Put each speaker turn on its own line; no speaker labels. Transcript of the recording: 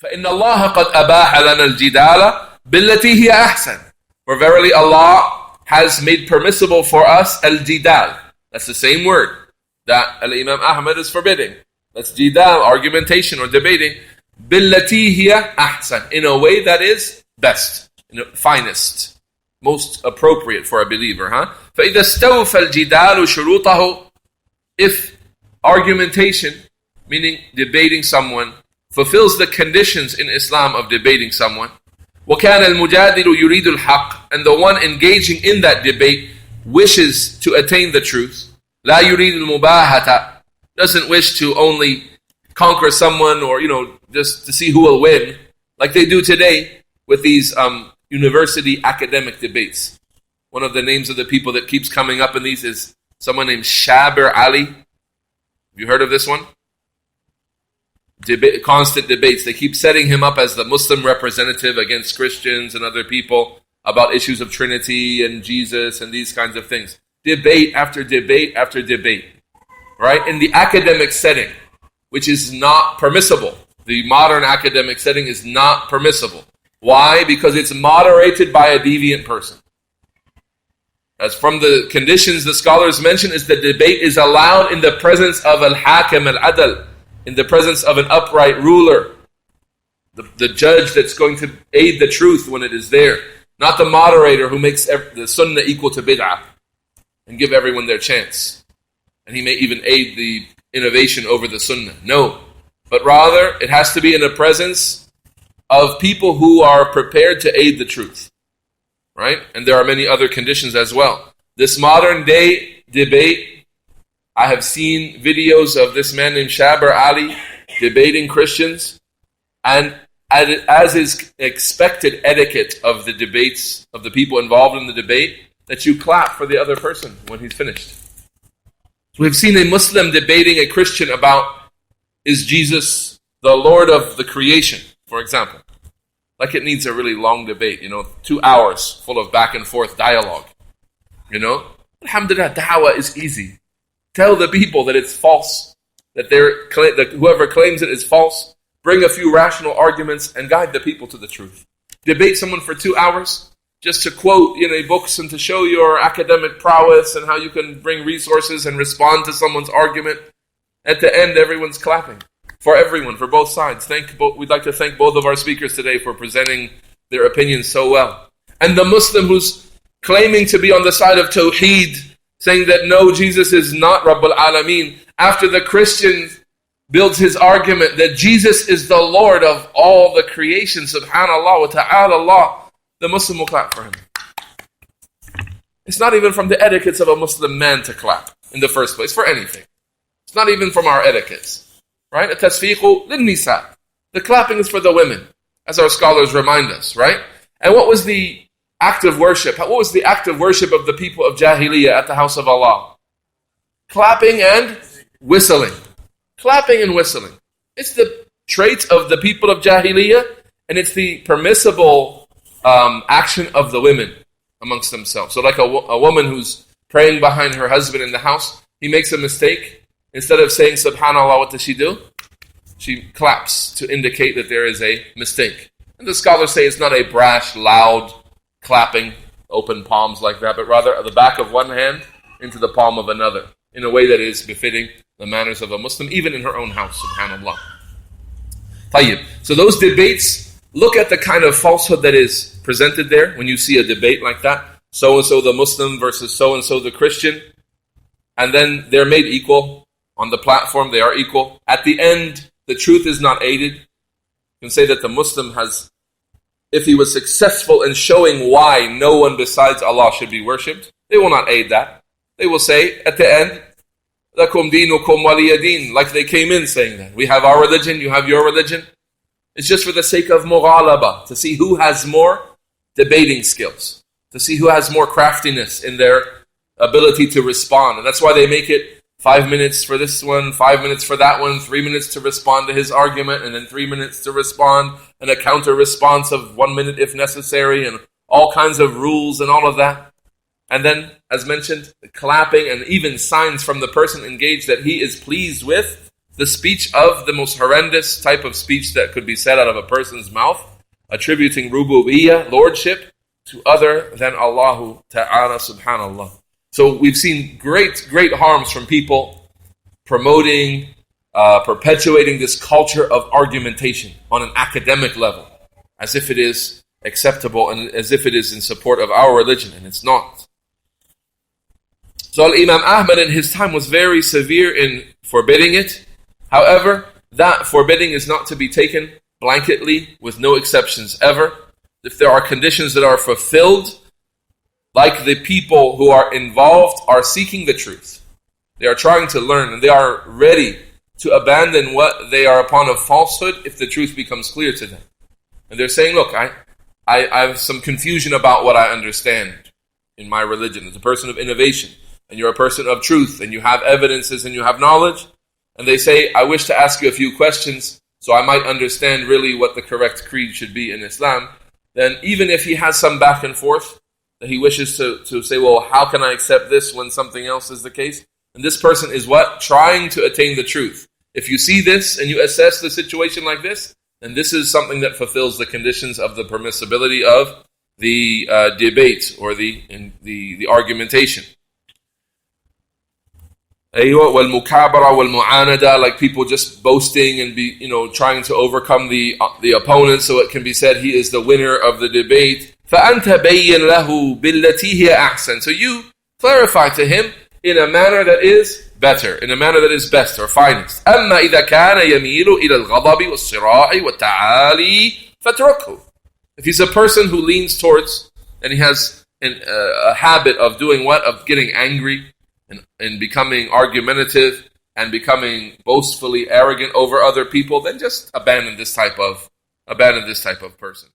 فَإِنَّ اللَّهَ قَدْ أَبَاحَ لَنَا الْجِدَالَ بِالَّتِي هِيَ أَحْسَنُ. For verily Allah has made permissible for us al-jidal. That's the same word that Al-Imam Ahmad is forbidding. That's jidal, argumentation or debating. بِالَّتِي هِيَ أَحْسَنُ. In a way that is best, finest, most appropriate for a believer. فَإِذَا اسْتَوْفَى الْجِدَالُ شُرُوطَهُ. If argumentation, meaning debating someone, fulfills the conditions in Islam of debating someone, وَكَانَ الْمُجَادِلُ يُرِيدُ الْحَقِّ. And the one engaging in that debate wishes to attain the truth. لَا يُرِيدُ الْمُبَاهَةَ. Doesn't wish to only conquer someone or, just to see who will win, like they do today with these university academic debates. One of the names of the people that keeps coming up in these is someone named Shabir Ally. Have you heard of this one? Constant debates. They keep setting him up as the Muslim representative against Christians and other people about issues of Trinity and Jesus and these kinds of things. Debate after debate after debate. Right? In the academic setting, which is not permissible. The modern academic setting is not permissible. Why? Because it's moderated by a deviant person. As from the conditions the scholars mention is the debate is allowed in the presence of al-hakim al-adal, in the presence of an upright ruler, the judge that's going to aid the truth when it is there, not the moderator who makes the sunnah equal to bid'ah and give everyone their chance. And he may even aid the innovation over the sunnah. No, but rather it has to be in the presence of people who are prepared to aid the truth. Right? And there are many other conditions as well. This modern day debate, I have seen videos of this man named Shabir Ally debating Christians, and as is expected etiquette of the debates, of the people involved in the debate, that you clap for the other person when he's finished. We've seen a Muslim debating a Christian about, is Jesus the Lord of the creation, for example. Like it needs a really long debate, 2 hours full of back and forth dialogue. Alhamdulillah, da'wah is easy. Tell the people that it's false, that whoever claims it is false, bring a few rational arguments and guide the people to the truth. Debate someone for 2 hours just to quote books and to show your academic prowess and how you can bring resources and respond to someone's argument. At the end, everyone's clapping. For everyone, for both sides. We'd like to thank both of our speakers today for presenting their opinions so well. And the Muslim who's claiming to be on the side of Tawheed, saying that no, Jesus is not Rabbul Alameen, after the Christian builds his argument that Jesus is the Lord of all the creation, subhanallah wa ta'ala Allah, the Muslim will clap for him. It's not even from the etiquettes of a Muslim man to clap in the first place, for anything. It's not even from our etiquettes. Right? التسفيق للنساء. The clapping is for the women, as our scholars remind us, right? And what was the act of worship? What was the act of worship of the people of Jahiliyyah at the house of Allah? Clapping and whistling. Clapping and whistling. It's the trait of the people of Jahiliyyah, and it's the permissible action of the women amongst themselves. So like a woman who's praying behind her husband in the house, he makes a mistake. Instead of saying subhanallah, what does she do? She claps to indicate that there is a mistake. And the scholars say it's not a brash, loud clapping, open palms like that, but rather the back of one hand into the palm of another, in a way that is befitting the manners of a Muslim, even in her own house, subhanallah. Tayyib. So those debates, look at the kind of falsehood that is presented there when you see a debate like that. So-and-so the Muslim versus so-and-so the Christian. And then they're made equal. On the platform, they are equal. At the end, the truth is not aided. You can say that the Muslim has, if he was successful in showing why no one besides Allah should be worshipped, they will not aid that. They will say, at the end, لَكُمْ دِينُكُمْ وَلِيَ دِينٍ, like they came in saying that. We have our religion, you have your religion. It's just for the sake of mughalaba, to see who has more debating skills, to see who has more craftiness in their ability to respond. And that's why they make it 5 minutes for this one, 5 minutes for that one, 3 minutes to respond to his argument, and then 3 minutes to respond, and a counter response of 1 minute if necessary, and all kinds of rules and all of that. And then, as mentioned, the clapping and even signs from the person engaged that he is pleased with the speech of the most horrendous type of speech that could be said out of a person's mouth, attributing rububiyyah, lordship, to other than Allahu Ta'ala, subhanallah. So we've seen great harms from people promoting, perpetuating this culture of argumentation on an academic level, as if it is acceptable and as if it is in support of our religion, and it's not. So Imam Ahmad in his time was very severe in forbidding it. However, that forbidding is not to be taken blanketly with no exceptions ever. If there are conditions that are fulfilled, like the people who are involved are seeking the truth, they are trying to learn and they are ready to abandon what they are upon of falsehood if the truth becomes clear to them. And they're saying, look, I have some confusion about what I understand in my religion. As a person of innovation, and you're a person of truth, and you have evidences and you have knowledge, and they say, I wish to ask you a few questions so I might understand really what the correct creed should be in Islam, then even if he has some back and forth, that he wishes to say, well, how can I accept this when something else is the case? And this person is what? Trying to attain the truth. If you see this and you assess the situation like this, then this is something that fulfills the conditions of the permissibility of the debate or the argumentation. وَالْمُكَابَرَةِ وَالْمُعَانَدَةِ, like people just boasting and trying to overcome the opponent, so it can be said he is the winner of the debate. فَأَنْتَ بَيِّنْ لَهُ بِالَّتِي هِيَ أَحْسَنُ. So you clarify to him in a manner that is better, in a manner that is best or finest. أَمَّا إِذَا كَانَ يَمِيلُ إِلَى الْغَضَبِ وَالصِّرَاعِ وَالتَّعَالِي فَاتْرُكْهُ. If he's a person who leans towards, and he has a habit of doing what? Of getting angry, and becoming argumentative and becoming boastfully arrogant over other people, then just abandon this type of person.